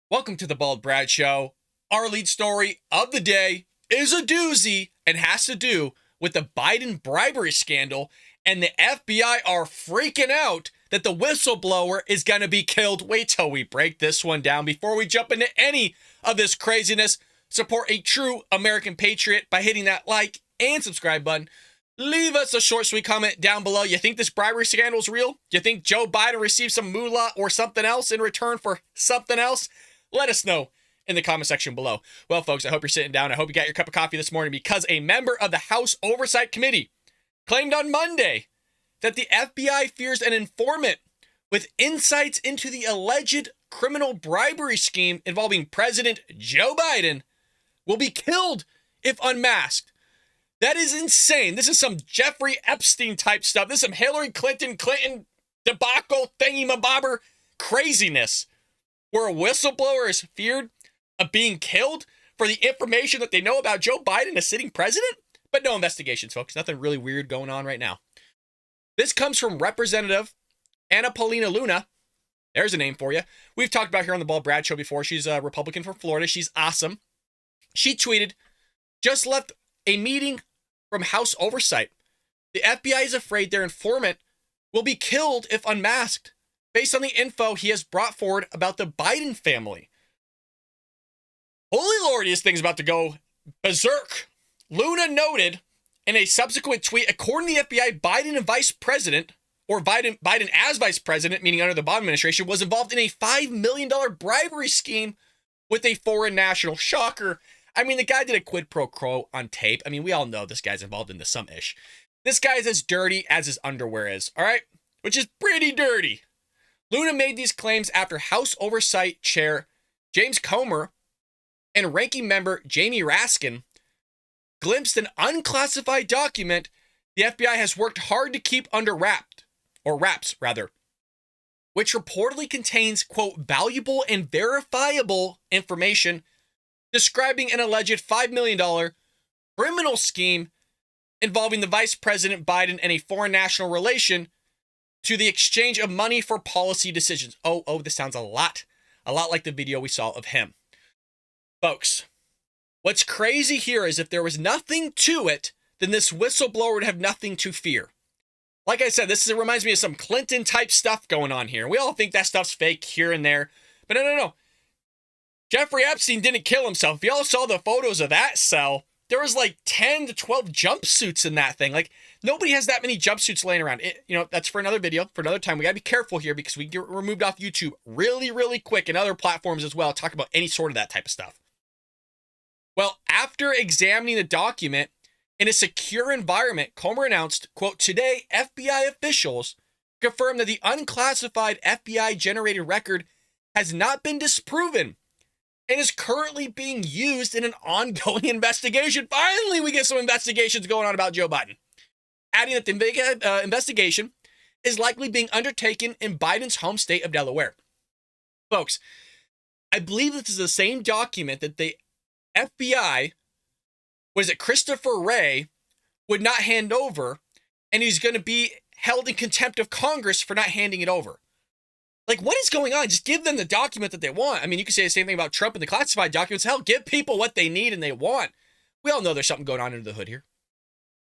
Welcome to the Bald Brad Show. Our lead story of the day is a doozy and has to do with the Biden bribery scandal, and the FBI are freaking out that the whistleblower is going to be killed. Wait till we break this one down. Before we jump into any of this craziness, support a true American patriot by hitting that like and subscribe button. Leave us a short, sweet comment down below. You think this bribery scandal is real? You think Joe Biden received some moolah or something else in return for something else? Let us know in the comment section below. Well, folks, I hope you're sitting down. I hope you got your cup of coffee this morning, because a member of the House Oversight Committee claimed on Monday that the FBI fears an informant with insights into the alleged criminal bribery scheme involving President Joe Biden will be killed if unmasked. That is insane. This is some Jeffrey Epstein type stuff. This is some Hillary Clinton debacle thingy-mabobber craziness, where a whistleblower is feared of being killed for the information that they know about Joe Biden, a sitting president. But no investigations, folks. Nothing really weird going on right now. This comes from Representative Anna Paulina Luna. There's a name for you. We've talked about her on the Bald Brad Show before. She's a Republican from Florida. She's awesome. She tweeted, "Just left a meeting from House Oversight. The FBI is afraid their informant will be killed if unmasked, based on the info he has brought forward about the Biden family." Holy Lord, this thing's about to go berserk. Luna noted in a subsequent tweet, according to the FBI, Biden and vice president, or Biden as vice president, meaning under the Obama administration, was involved in a $5 million bribery scheme with a foreign national. Shocker. I mean, the guy did a quid pro quo on tape. I mean, we all know this guy's involved in some-ish. This guy is as dirty as his underwear is, all right? Which is pretty dirty. Luna made these claims after House Oversight Chair James Comer and Ranking Member Jamie Raskin glimpsed an unclassified document the FBI has worked hard to keep under wraps, which reportedly contains, quote, valuable and verifiable information describing an alleged $5 million criminal scheme involving the Vice President Biden and a foreign national relation to the exchange of money for policy decisions. Oh, this sounds a lot like the video we saw of him. Folks, what's crazy here is if there was nothing to it, then this whistleblower would have nothing to fear. Like I said, this reminds me of some Clinton type stuff going on here. We all think that stuff's fake here and there, but no. Jeffrey Epstein didn't kill himself. If y'all saw the photos of that cell, there was like 10 to 12 jumpsuits in that thing. Like, nobody has that many jumpsuits laying around. That's for another video, for another time. We got to be careful here because we get removed off YouTube really, really quick, and other platforms as well. Talk about any sort of that type of stuff. Well, after examining the document in a secure environment, Comer announced, quote, "Today, FBI officials confirmed that the unclassified FBI-generated record has not been disproven and is currently being used in an ongoing investigation." Finally, we get some investigations going on about Joe Biden. Adding that the investigation is likely being undertaken in Biden's home state of Delaware. Folks, I believe this is the same document that the FBI, Christopher Wray, would not hand over, and he's going to be held in contempt of Congress for not handing it over. Like, what is going on? Just give them the document that they want. I mean, you can say the same thing about Trump and the classified documents. Hell, give people what they need and they want. We all know there's something going on under the hood here.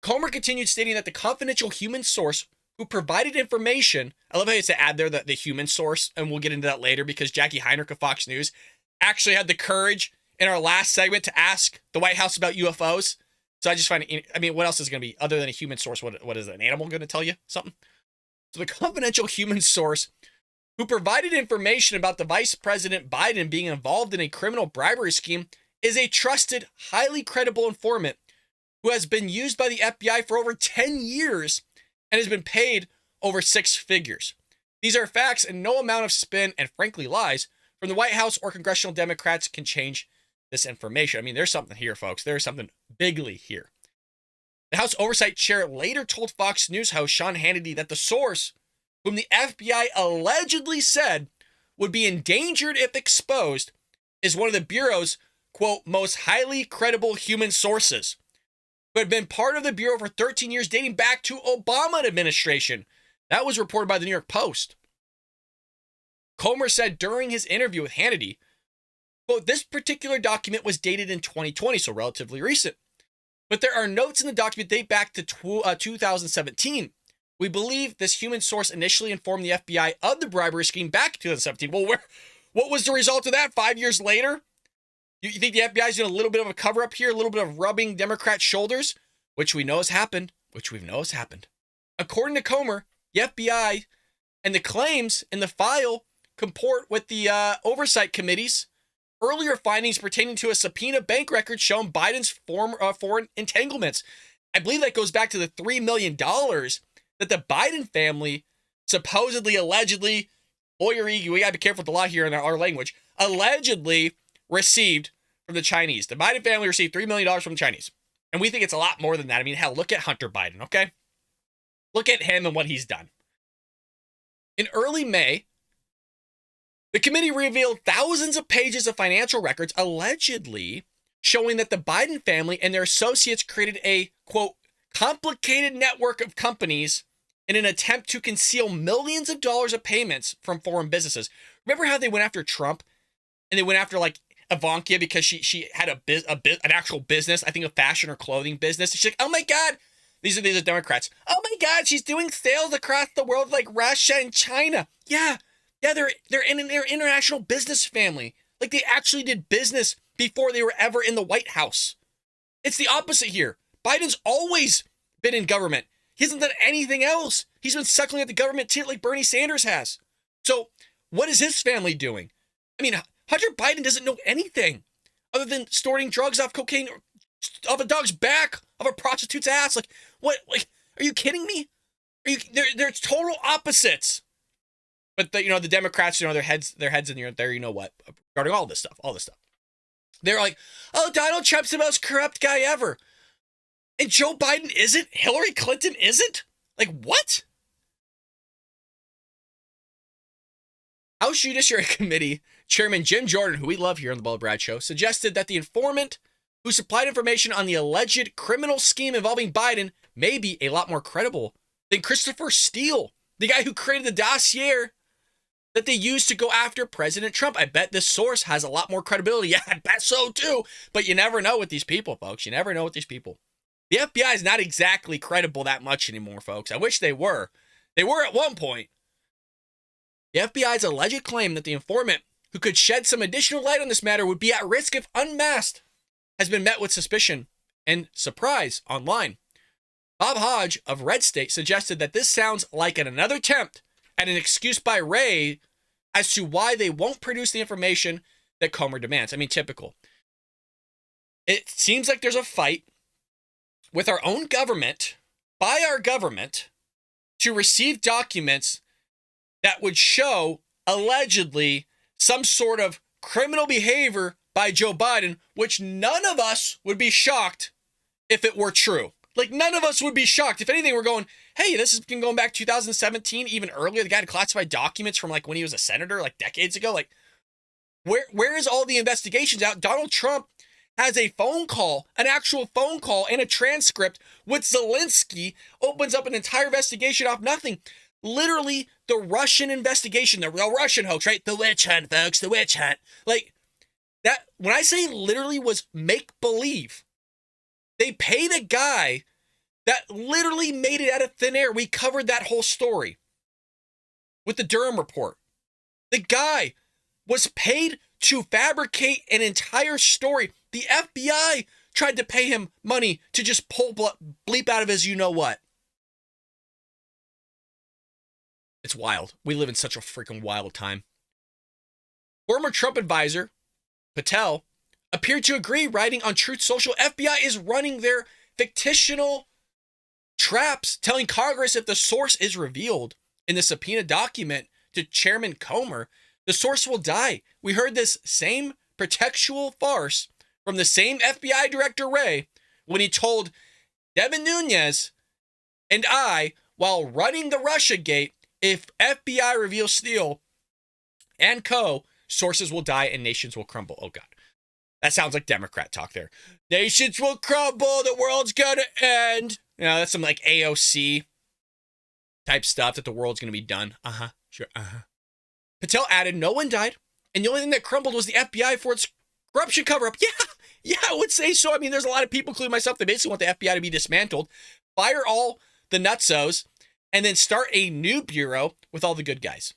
Comer continued stating that the confidential human source who provided information, I love how it's to add there the human source, and we'll get into that later because Jackie Heinrich of Fox News actually had the courage in our last segment to ask the White House about UFOs. So I just find it, I mean, what else is going to be other than a human source? What is an animal going to tell you something? So the confidential human source who provided information about the Vice President Biden being involved in a criminal bribery scheme is a trusted, highly credible informant who has been used by the FBI for over 10 years and has been paid over 6 figures. These are facts, and no amount of spin and frankly lies from the White House or congressional Democrats can change this information. I mean, there's something here, folks. There's something bigly here. The House Oversight Chair later told Fox News host Sean Hannity that the source, whom the FBI allegedly said would be endangered if exposed, is one of the Bureau's, quote, most highly credible human sources, who had been part of the Bureau for 13 years, dating back to Obama administration. That was reported by the New York Post. Comer said during his interview with Hannity, Quote, this particular document was dated in 2020, so relatively recent. But there are notes in the document date back to 2017. We believe this human source initially informed the FBI of the bribery scheme back in 2017. Well, what was the result of that 5 years later? You think the FBI is doing a little bit of a cover-up here, a little bit of rubbing Democrats' shoulders, which we know has happened, According to Comer, the FBI and the claims in the file comport with the Oversight Committee's earlier findings pertaining to a subpoena bank record showing Biden's foreign entanglements. I believe that goes back to the $3 million that the Biden family supposedly, allegedly, we got to be careful with the law here in our language, allegedly received from the Chinese. The Biden family received $3 million from the Chinese. And we think it's a lot more than that. I mean, hell, look at Hunter Biden, okay? Look at him and what he's done. In early May, the committee revealed thousands of pages of financial records allegedly showing that the Biden family and their associates created a, quote, complicated network of companies in an attempt to conceal millions of dollars of payments from foreign businesses. Remember how they went after Trump and they went after like Ivanka because she had an actual business, I think a fashion or clothing business. She's like, oh my God, these are Democrats. Oh my God, she's doing sales across the world like Russia and China. Yeah, they're in an international business family. Like they actually did business before they were ever in the White House. It's the opposite here. Biden's always been in government. He hasn't done anything else. He's been suckling at the government tit like Bernie Sanders has. So what is his family doing? I mean, Hunter Biden doesn't know anything other than storing drugs off cocaine, off a dog's back, of a prostitute's ass. Like, what? Like, are you kidding me? They're total opposites. But the Democrats, their heads in there, you know what, regarding all this stuff. They're like, oh, Donald Trump's the most corrupt guy ever. And Joe Biden isn't? Hillary Clinton isn't? Like, what? House Judiciary Committee Chairman Jim Jordan, who we love here on the Ball Brad Show, suggested that the informant who supplied information on the alleged criminal scheme involving Biden may be a lot more credible than Christopher Steele, the guy who created the dossier that they used to go after President Trump. I bet this source has a lot more credibility. Yeah, I bet so too. But you never know with these people, folks. You never know with these people. The FBI is not exactly credible that much anymore, folks. I wish they were. They were at one point. The FBI's alleged claim that the informant who could shed some additional light on this matter would be at risk if unmasked has been met with suspicion and surprise online. Bob Hodge of Red State suggested that this sounds like another attempt at an excuse by Wray as to why they won't produce the information that Comer demands. I mean, typical. It seems like there's a fight with our own government, by our government, to receive documents that would show, allegedly, some sort of criminal behavior by Joe Biden, which none of us would be shocked if it were true. Like, none of us would be shocked. If anything, we're going, hey, this has been going back 2017, even earlier. The guy had classified documents from, like, when he was a senator, like, decades ago. Like, where is all the investigations out? Donald Trump has a phone call, an actual phone call, and a transcript with Zelensky, opens up an entire investigation off nothing. Literally, the Russian investigation, the Russian hoax, right? The witch hunt, folks, the witch hunt. Like, that, when I say literally was make-believe, they paid a guy that literally made it out of thin air. We covered that whole story with the Durham report. The guy was paid to fabricate an entire story. The FBI tried to pay him money to just pull bleep out of his you-know-what. It's wild. We live in such a freaking wild time. Former Trump advisor, Patel, appeared to agree, writing on Truth Social, FBI is running their fictional traps, telling Congress if the source is revealed in the subpoena document to Chairman Comer, the source will die. We heard this same pretextual farce from the same FBI Director Wray when he told Devin Nunes and I, while running the Russia gate, if FBI reveals Steele and co., sources will die and nations will crumble. Oh, God. That sounds like Democrat talk there. Nations will crumble. The world's going to end. You know, that's some like AOC type stuff that the world's going to be done. Sure. Patel added, no one died. And the only thing that crumbled was the FBI for its Corruption cover-up. Yeah, I would say so. I mean, there's a lot of people, including myself, that basically want the FBI to be dismantled, fire all the nutsos, and then start a new bureau with all the good guys.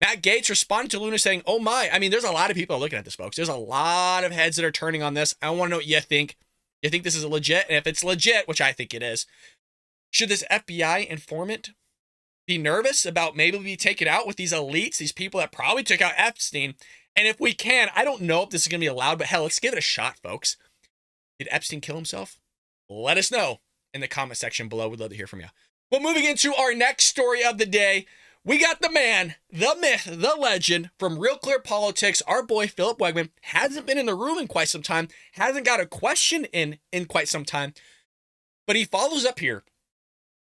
Matt Gaetz responded to Luna saying, oh my. I mean, there's a lot of people looking at this, folks. There's a lot of heads that are turning on this. I want to know what you think. You think this is legit? And if it's legit, which I think it is, should this FBI informant be nervous about maybe be taken out with these elites, these people that probably took out Epstein? And if we can, I don't know if this is going to be allowed, but hell, let's give it a shot, folks. Did Epstein kill himself? Let us know in the comment section below. We'd love to hear from you. Well, moving into our next story of the day, we got the man, the myth, the legend from Real Clear Politics. Our boy, Philip Wegman, hasn't been in the room in quite some time, hasn't got a question in quite some time, but he follows up here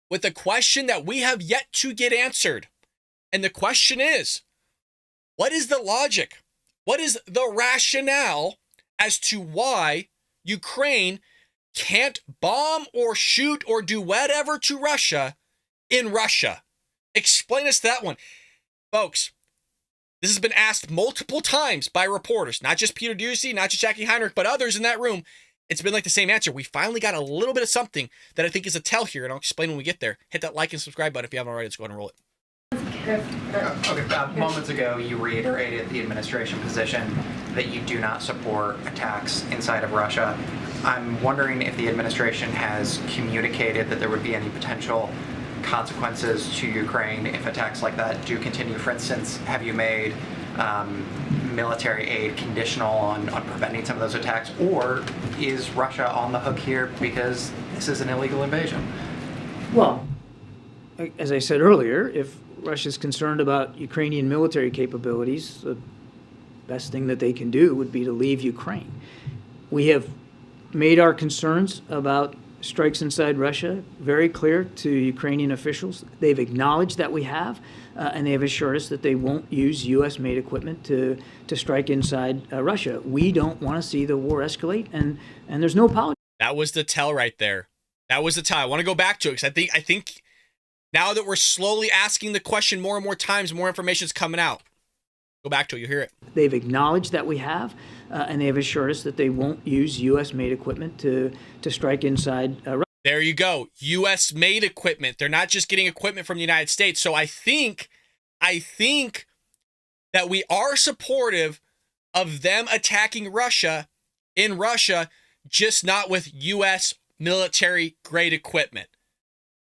with a question that we have yet to get answered. And the question is, what is the logic? What is the rationale as to why Ukraine can't bomb or shoot or do whatever to Russia in Russia? Explain us that one. Folks, this has been asked multiple times by reporters, not just Peter Doocy, not just Jackie Heinrich, but others in that room. It's been like the same answer. We finally got a little bit of something that I think is a tell here, and I'll explain when we get there. Hit that like and subscribe button if you haven't already. Let's go ahead and roll it. Okay, moments ago, you reiterated the administration position that you do not support attacks inside of Russia. I'm wondering if the administration has communicated that there would be any potential consequences to Ukraine if attacks like that do continue. For instance, have you made military aid conditional on preventing some of those attacks, or is Russia on the hook here because this is an illegal invasion? Well, as I said earlier, if Russia's concerned about Ukrainian military capabilities, the best thing that they can do would be to leave Ukraine. We have made our concerns about strikes inside Russia very clear to Ukrainian officials. They've acknowledged that we have, and they have assured us that they won't use U.S.-made equipment to strike inside Russia. We don't want to see the war escalate, and there's no apology. That was the tell right there. That was the tell. I want to go back to it because I think now that we're slowly asking the question more and more times, more information is coming out. Go back to it. You'll hear it. They've acknowledged that we have, and they have assured us that they won't use U.S.-made equipment to strike inside Russia. There you go. U.S.-made equipment. They're not just getting equipment from the United States. So I think that we are supportive of them attacking Russia in Russia, just not with U.S. military-grade equipment.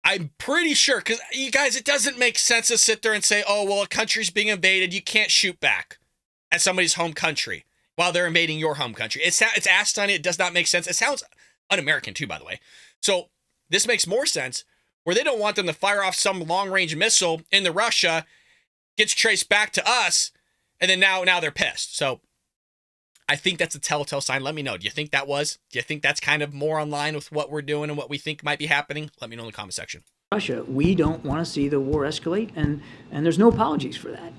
I'm pretty sure, because you guys, it doesn't make sense to sit there and say, oh, well, a country's being invaded. You can't shoot back at somebody's home country while they're invading your home country. It's asked on it. It does not make sense. It sounds un-American too, by the way. So this makes more sense where they don't want them to fire off some long-range missile into Russia, gets traced back to us, and then now they're pissed. So I think that's a telltale sign. Let me know. Do you think that's kind of more in line with what we're doing and what we think might be happening? Let me know in the comment section. Russia, we don't want to see the war escalate, and there's no apologies for that.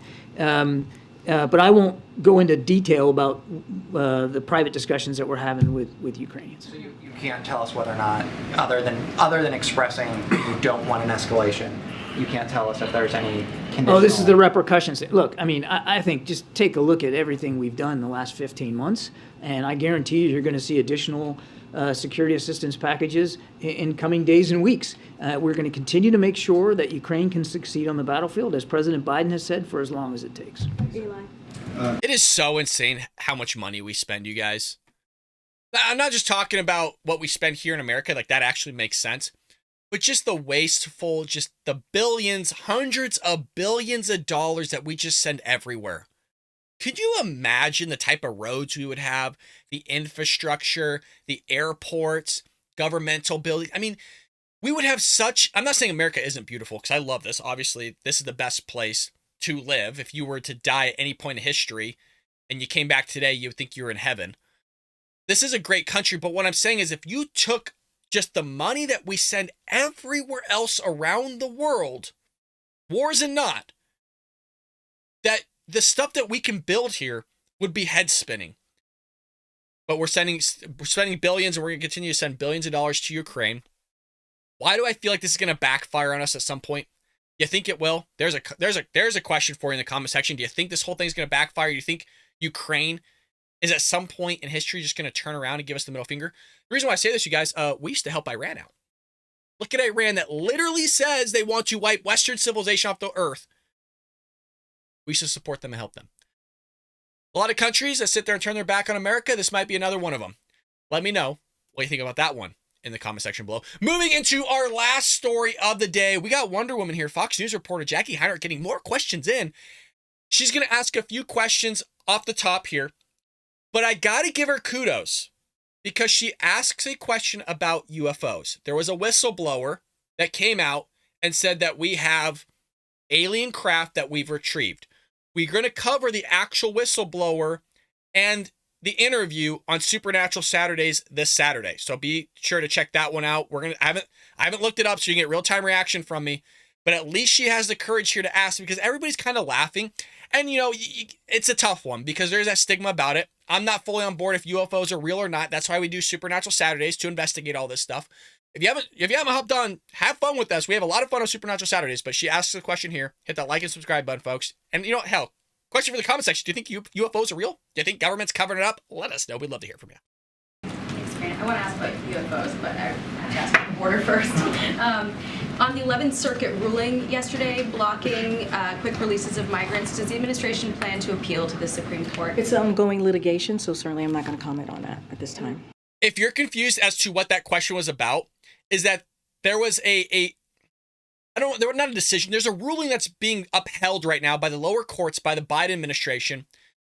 But I won't go into detail about the private discussions that we're having with Ukrainians. So you can't tell us whether or not, other than expressing you don't want an escalation, you can't tell us if there's any conditional... Oh, this is the repercussions. Look, I mean, I think just take a look at everything we've done in the last 15 months, and I guarantee you're going to see additional security assistance packages in coming days and weeks. We're going to continue to make sure that Ukraine can succeed on the battlefield, as President Biden has said, for as long as it takes. It is so insane how much money we spend, you guys. I'm not just talking about what we spend here in America, like that actually makes sense, but just the wasteful, just the billions, hundreds of billions of dollars that we just send everywhere. Could you imagine the type of roads we would have, the infrastructure, the airports, governmental buildings? I mean, we would have such... I'm not saying America isn't beautiful, because I love this. Obviously, this is the best place to live. If you were to die at any point in history and you came back today, you would think you were in heaven. This is a great country, but what I'm saying is if you took just the money that we send everywhere else around the world, wars and not, that the stuff that we can build here would be head spinning. But we're spending billions, and we're going to continue to send billions of dollars to Ukraine. Why do I feel like this is going to backfire on us at some point? You think it will? There's a question for you in the comment section. Do you think this whole thing is going to backfire? Do you think Ukraine is at some point in history just going to turn around and give us the middle finger. The reason why I say this, you guys, we used to help Iran out. Look at Iran that literally says they want to wipe Western civilization off the earth. We should support them and help them. A lot of countries that sit there and turn their back on America, this might be another one of them. Let me know what you think about that one in the comment section below. Moving into our last story of the day, we got Wonder Woman here. Fox News reporter Jackie Heinrich getting more questions in. She's going to ask a few questions off the top here, but I got to give her kudos because she asks a question about UFOs. There was a whistleblower that came out and said that we have alien craft that we've retrieved. We're going to cover the actual whistleblower and the interview on Supernatural Saturdays this Saturday. So be sure to check that one out. I haven't looked it up, so you can get real-time reaction from me. But at least she has the courage here to ask because everybody's kind of laughing. And, you know, it's a tough one because there's that stigma about it. I'm not fully on board if UFOs are real or not. That's why we do Supernatural Saturdays to investigate all this stuff. If you haven't hopped on, have fun with us. We have a lot of fun on Supernatural Saturdays, but she asks a question here. Hit that like and subscribe button, folks. And you know what? Hell, question for the comment section. Do you think UFOs are real? Do you think government's covering it up? Let us know. We'd love to hear from you. Thanks, Grant. I want to ask about UFOs, but I have to ask about the border first. On the 11th Circuit ruling yesterday blocking quick releases of migrants, does the administration plan to appeal to the Supreme Court? It's ongoing litigation, so certainly I'm not going to comment on that at this time. If you're confused as to what that question was about, is that there was there was not a decision. There's a ruling that's being upheld right now by the lower courts, by the Biden administration,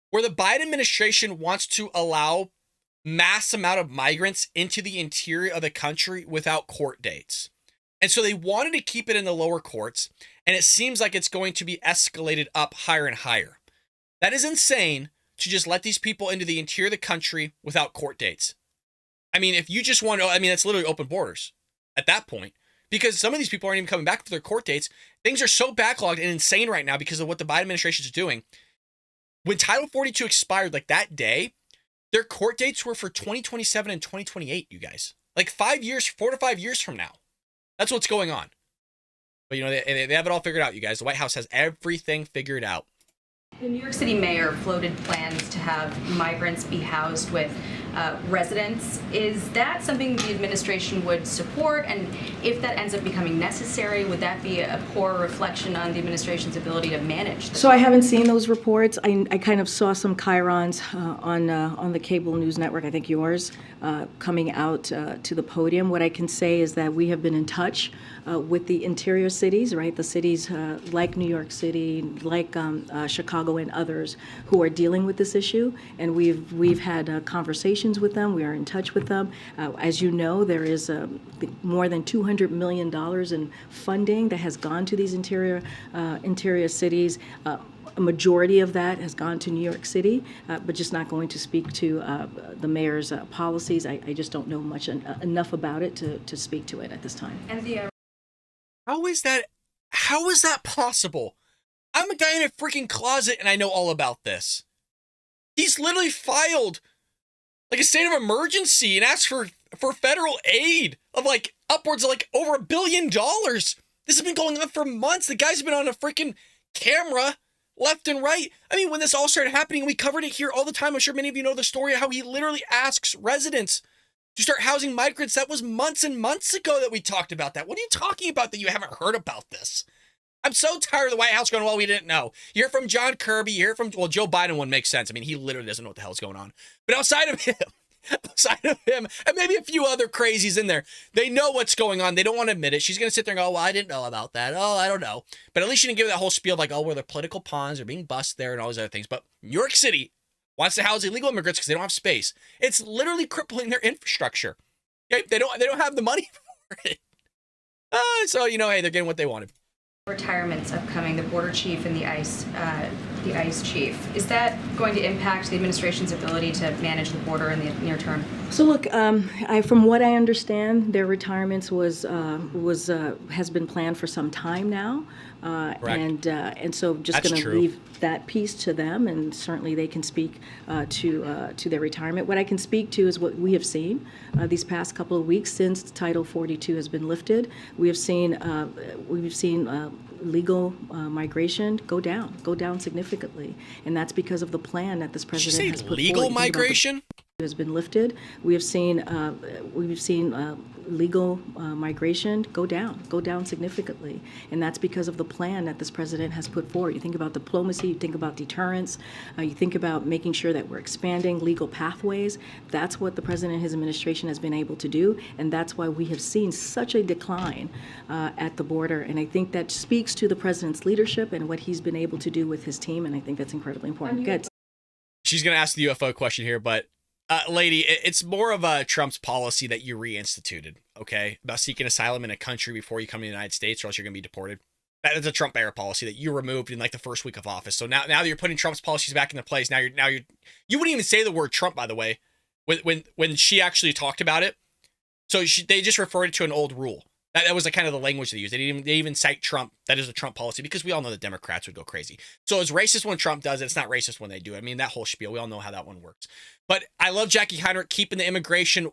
where the Biden administration wants to allow mass amount of migrants into the interior of the country without court dates. And so they wanted to keep it in the lower courts, and it seems like it's going to be escalated up higher and higher. That is insane to just let these people into the interior of the country without court dates. I mean, if you just want to, it's literally open borders at that point, because some of these people aren't even coming back for their court dates. Things are so backlogged and insane right now because of what the Biden administration is doing. When Title 42 expired, like that day, their court dates were for 2027 and 2028, you guys. Like 4 to 5 years from now. That's what's going on. But, you know, they have it all figured out, you guys. The White House has everything figured out. The New York City mayor floated plans to have migrants be housed with residents. Is that something the administration would support? And if that ends up becoming necessary, would that be a poor reflection on the administration's ability to manage this? So I haven't seen those reports. I kind of saw some chyrons on the cable news network, I think yours, coming out to the podium. What I can say is that we have been in touch with the interior cities, right? The cities like New York City, like Chicago and others who are dealing with this issue. And we've had conversations with them. We are in touch with them. As you know, there is more than $200 million in funding that has gone to these interior cities. A majority of that has gone to New York City, but just not going to speak to the mayor's policies. I just don't know much enough about it to speak to it at this time. And the How is that possible? I'm a guy in a freaking closet and I know all about this. He's literally filed like a state of emergency and asked for federal aid of like upwards of like over $1 billion. This has been going on for months. The guy's been on a freaking camera left and right. I mean, when this all started happening, we covered it here all the time. I'm sure many of you know the story of how he literally asks residents to start housing migrants. That was months and months ago that we talked about that. What are you talking about that you haven't heard about this? I'm so tired of the White House going, well, we didn't know. You hear from John Kirby, you hear from, well, Joe Biden one makes sense. I mean, he literally doesn't know what the hell's going on. But outside of him, and maybe a few other crazies in there, they know what's going on. They don't want to admit it. She's going to sit there and go, well, I didn't know about that. Oh, I don't know. But at least she didn't give that whole spiel of like, oh, where the political pawns are being bust there and all these other things. But New York City wants to house illegal immigrants because they don't have space. It's literally crippling their infrastructure. Okay? They don't have the money for it. So, you know, hey, they're getting what they wanted. Retirements upcoming, the border chief and the ICE chief. Is that going to impact the administration's ability to manage the border in the near term? So look, from what I understand, their retirements has been planned for some time now, and so just going to leave that piece to them, and certainly they can speak to their retirement. What I can speak to is what we have seen these past couple of weeks since Title 42 has been lifted. We have seen legal migration go down significantly. And that's because of the plan that this Did you president say has put legal forward. You think about the migration? has been lifted. We have seen legal migration go down significantly, and that's because of the plan that this president has put forward. You think about diplomacy, you think about deterrence, you think about making sure that we're expanding legal pathways. That's what the president and his administration has been able to do, and that's why we have seen such a decline at the border. And I think that speaks to the president's leadership and what he's been able to do with his team, and I think that's incredibly important. Good. She's going to ask the UFO question here, but lady, it's more of a Trump's policy that you reinstituted, okay? About seeking asylum in a country before you come to the United States or else you're going to be deported. That's a Trump era policy that you removed in like the first week of office. So now that you're putting Trump's policies back into place, you wouldn't even say the word Trump, by the way, when she actually talked about it. So they just referred it to an old rule. That was kind of the language they used. They even cite Trump. That is a Trump policy because we all know the Democrats would go crazy. So it's racist when Trump does it. It's not racist when they do it. I mean, that whole spiel, we all know how that one works. But I love Jackie Heinrich keeping the immigration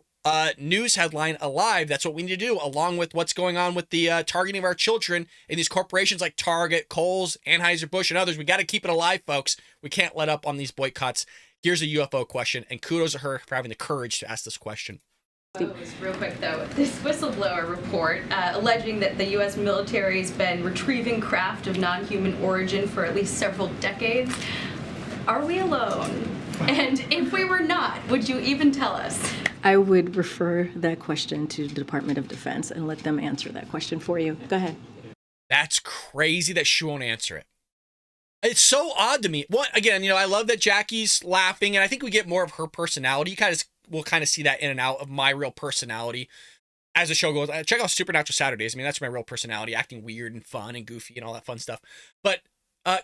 news headline alive. That's what we need to do, along with what's going on with the targeting of our children in these corporations like Target, Kohl's, Anheuser-Busch, and others. We got to keep it alive, folks. We can't let up on these boycotts. Here's a UFO question, and kudos to her for having the courage to ask this question. Real quick though, this whistleblower report alleging that the U.S. military has been retrieving craft of non-human origin for at least several decades. Are we alone? And if we were not, would you even tell us? I would refer that question to the Department of Defense and let them answer that question for you. Go ahead. That's crazy that she won't answer it. It's so odd to me. Again, I love that Jackie's laughing, and I think we get more of her personality. We'll kind of see that in and out of my real personality as the show goes. Check out Supernatural Saturdays. I mean, that's my real personality, acting weird and fun and goofy and all that fun stuff. But do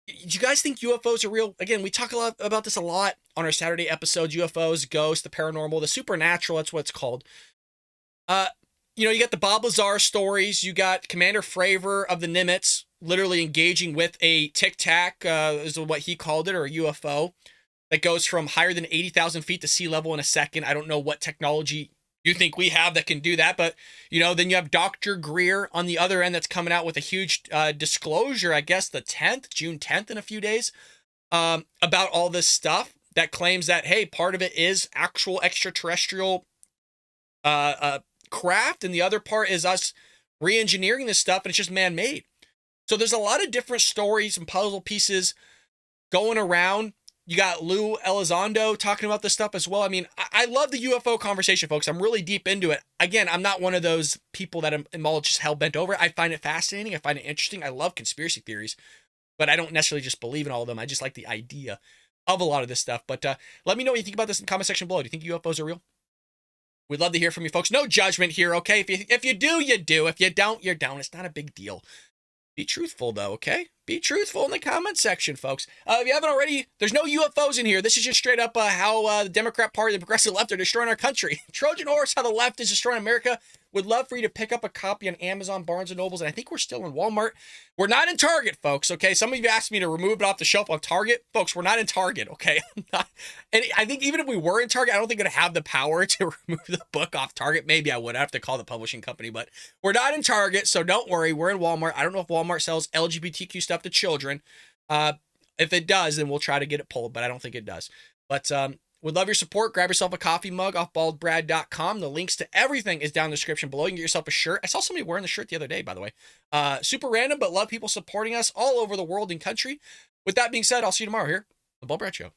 you guys think UFOs are real? Again, we talk about this a lot on our Saturday episodes. UFOs, ghosts, the paranormal, the supernatural. That's what it's called. You got the Bob Lazar stories. You got Commander Fravor of the Nimitz literally engaging with a Tic Tac, is what he called it, or a UFO. That goes from higher than 80,000 feet to sea level in a second. I don't know what technology you think we have that can do that, but then you have Dr. Greer on the other end that's coming out with a huge disclosure, I guess June 10th in a few days, about all this stuff that claims that, hey, part of it is actual extraterrestrial craft, and the other part is us re-engineering this stuff, and it's just man-made. So there's a lot of different stories and puzzle pieces going around. You got Lou Elizondo talking about this stuff as well. I mean, I love the UFO conversation, folks. I'm really deep into it. Again, I'm not one of those people that I'm all just hell-bent over. I find it fascinating. I find it interesting. I love conspiracy theories, but I don't necessarily just believe in all of them. I just like the idea of a lot of this stuff. But let me know what you think about this in the comment section below. Do you think UFOs are real? We'd love to hear from you, folks. No judgment here, okay? If you do, you do. If you don't, you're down. It's not a big deal. Be truthful, though, okay? Be truthful in the comment section, folks. If you haven't already, there's no UFOs in here. This is just straight up how the Democrat Party, the progressive left, are destroying our country. Trojan horse, how the left is destroying America. Would love for you to pick up a copy on Amazon, Barnes & Nobles, and I think we're still in Walmart. We're not in Target, folks, okay? Some of you asked me to remove it off the shelf on Target. Folks, we're not in Target, okay? And I think even if we were in Target, I don't think it would have the power to remove the book off Target. Maybe I would have to call the publishing company, but we're not in Target, so don't worry. We're in Walmart. I don't know if Walmart sells LGBTQ stuff to children. If it does, then we'll try to get it pulled, but I don't think it does. But would love your support. Grab yourself a coffee mug off baldbrad.com. The links to everything is down in the description below. You can get yourself a shirt. I saw somebody wearing the shirt the other day, by the way. Super random, but love people supporting us all over the world and country. With that being said, I'll see you tomorrow here on The Bald Brad Show.